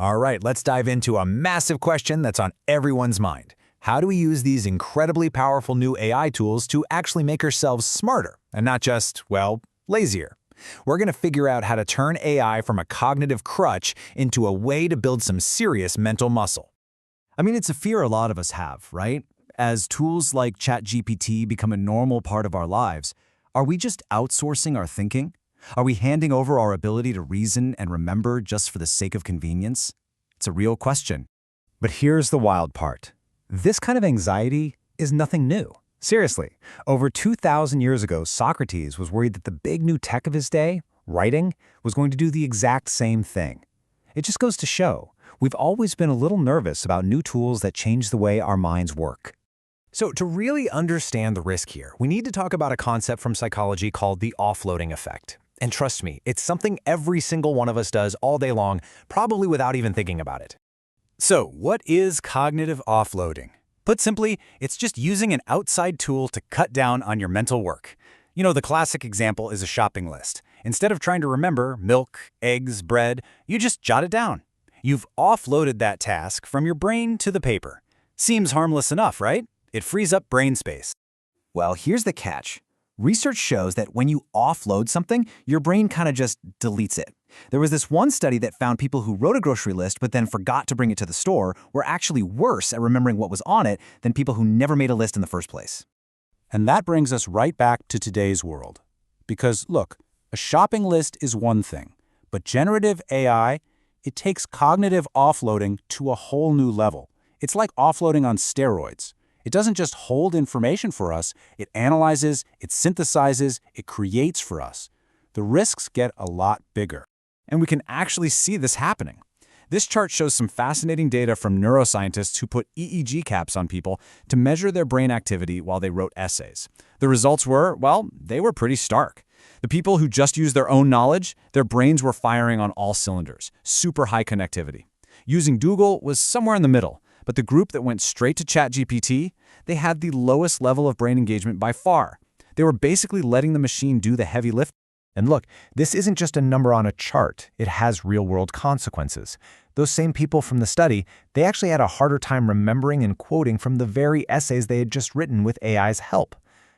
All right, let's dive into a massive question that's on everyone's mind. How do we use these incredibly powerful new AI tools to actually make ourselves smarter and not just, well, lazier? We're going to figure out how to turn AI from a cognitive crutch into a way to build some serious mental muscle. I mean, it's a fear a lot of us have, right? As tools like ChatGPT become a normal part of our lives, are we just outsourcing our thinking? Are we handing over our ability to reason and remember just for the sake of convenience? It's a real question. But here's the wild part. This kind of anxiety is nothing new. Seriously, over 2,000 years ago, Socrates was worried that the big new tech of his day, writing, was going to do the exact same thing. It just goes to show, we've always been a little nervous about new tools that change the way our minds work. So to really understand the risk here, we need to talk about a concept from psychology called the offloading effect. And trust me, it's something every single one of us does all day long, probably without even thinking about it. So what is cognitive offloading? Put simply, it's just using an outside tool to cut down on your mental work. You know, the classic example is a shopping list. Instead of trying to remember milk, eggs, bread, you just jot it down. You've offloaded that task from your brain to the paper. Seems harmless enough, right? It frees up brain space. Well, here's the catch. Research shows that when you offload something, your brain kind of just deletes it. There was this one study that found people who wrote a grocery list but then forgot to bring it to the store were actually worse at remembering what was on it than people who never made a list in the first place. And that brings us right back to today's world. Because, look, a shopping list is one thing, but generative AI, it takes cognitive offloading to a whole new level. It's like offloading on steroids. It doesn't just hold information for us, it analyzes, it synthesizes, it creates for us. The risks get a lot bigger. And we can actually see this happening. This chart shows some fascinating data from neuroscientists who put EEG caps on people to measure their brain activity while they wrote essays. The results were, well, they were pretty stark. The people who just used their own knowledge, their brains were firing on all cylinders, super high connectivity. Using Google was somewhere in the middle. But the group that went straight to ChatGPT, they had the lowest level of brain engagement by far. They were basically letting the machine do the heavy lift. And look, this isn't just a number on a chart. It has real-world consequences. Those same people from the study, they actually had a harder time remembering and quoting from the very essays they had just written with AI's help.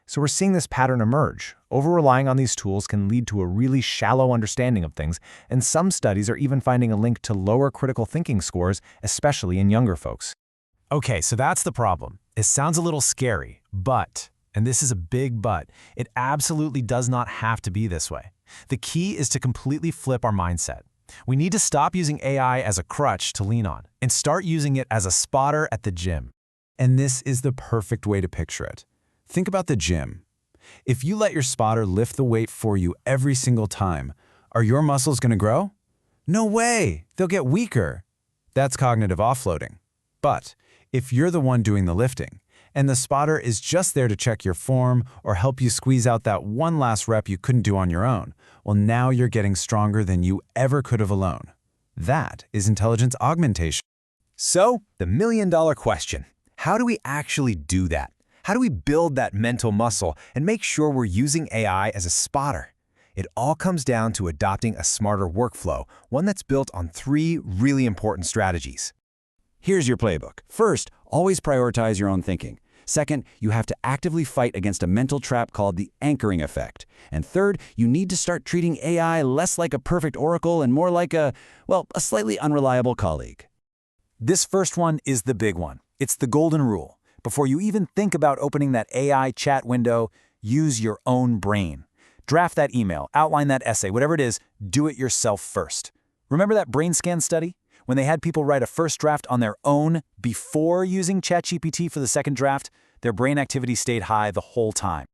So we're seeing this pattern emerge. Over-relying on these tools can lead to a really shallow understanding of things, and some studies are even finding a link to lower critical thinking scores, especially in younger folks. Okay, so that's the problem. It sounds a little scary, but, and this is a big but, it absolutely does not have to be this way. The key is to completely flip our mindset. We need to stop using AI as a crutch to lean on and start using it as a spotter at the gym. And this is the perfect way to picture it. Think about the gym. If you let your spotter lift the weight for you every single time, are your muscles going to grow? No way! They'll get weaker. That's cognitive offloading. But if you're the one doing the lifting, and the spotter is just there to check your form or help you squeeze out that one last rep you couldn't do on your own, well, now you're getting stronger than you ever could have alone. That is intelligence augmentation. So, the million-dollar question. How do we actually do that? How do we build that mental muscle and make sure we're using AI as a spotter? It all comes down to adopting a smarter workflow, one that's built on 3 really important strategies. Here's your playbook. First, always prioritize your own thinking. Second, you have to actively fight against a mental trap called the anchoring effect. And third, you need to start treating AI less like a perfect oracle and more like a slightly unreliable colleague. This first one is the big one. It's the golden rule. Before you even think about opening that AI chat window, use your own brain. Draft that email, outline that essay, whatever it is, do it yourself first. Remember that brain scan study? When they had people write a first draft on their own before using ChatGPT for the second draft, their brain activity stayed high the whole time.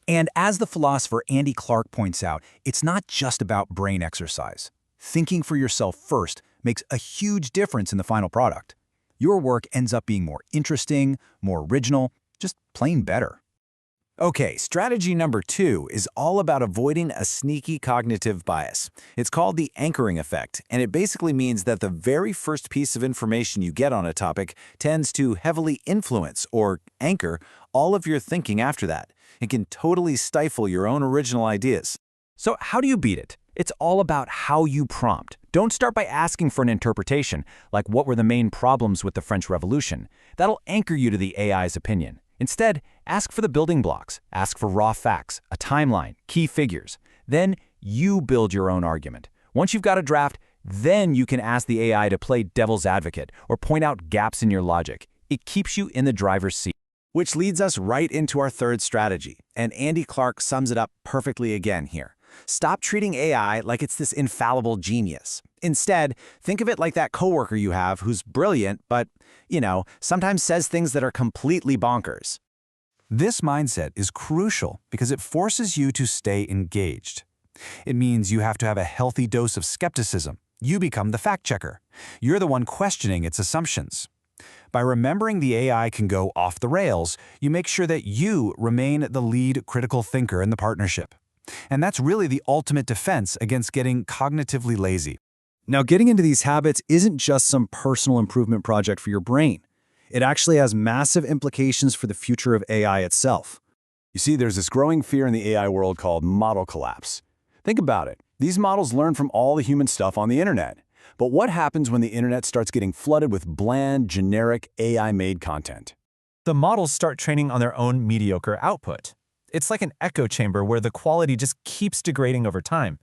And as the philosopher Andy Clark points out, it's not just about brain exercise. Thinking for yourself first makes a huge difference in the final product. Your work ends up being more interesting, more original, just plain better. Okay, strategy number 2 is all about avoiding a sneaky cognitive bias. It's called the anchoring effect, and it basically means that the very first piece of information you get on a topic tends to heavily influence or anchor all of your thinking after that. It can totally stifle your own original ideas. So how do you beat it? It's all about how you prompt. Don't start by asking for an interpretation, like what were the main problems with the French Revolution. That'll anchor you to the AI's opinion. Instead, ask for the building blocks. Ask for raw facts, a timeline, key figures. Then you build your own argument. Once you've got a draft, then you can ask the AI to play devil's advocate or point out gaps in your logic. It keeps you in the driver's seat. Which leads us right into our third strategy, and Andy Clark sums it up perfectly again here. Stop treating AI like it's this infallible genius. Instead, think of it like that coworker you have who's brilliant, but, sometimes says things that are completely bonkers. This mindset is crucial because it forces you to stay engaged. It means you have to have a healthy dose of skepticism. You become the fact checker. You're the one questioning its assumptions. By remembering the AI can go off the rails, you make sure that you remain the lead critical thinker in the partnership. And that's really the ultimate defense against getting cognitively lazy. Now, getting into these habits isn't just some personal improvement project for your brain. It actually has massive implications for the future of AI itself. You see, there's this growing fear in the AI world called model collapse. Think about it. These models learn from all the human stuff on the internet. But what happens when the internet starts getting flooded with bland, generic, AI-made content? The models start training on their own mediocre output. It's like an echo chamber where the quality just keeps degrading over time.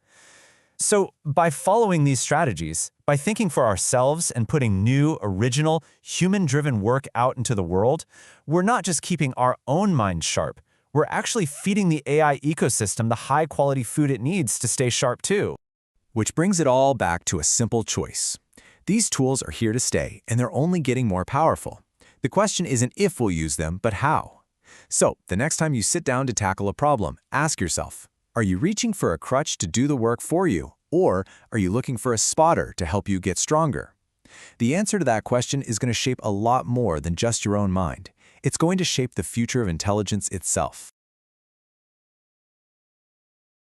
So by following these strategies, by thinking for ourselves and putting new, original, human-driven work out into the world, we're not just keeping our own minds sharp, we're actually feeding the AI ecosystem the high-quality food it needs to stay sharp too. Which brings it all back to a simple choice. These tools are here to stay, and they're only getting more powerful. The question isn't if we'll use them, but how. So, the next time you sit down to tackle a problem, ask yourself, are you reaching for a crutch to do the work for you, or are you looking for a spotter to help you get stronger? The answer to that question is going to shape a lot more than just your own mind. It's going to shape the future of intelligence itself.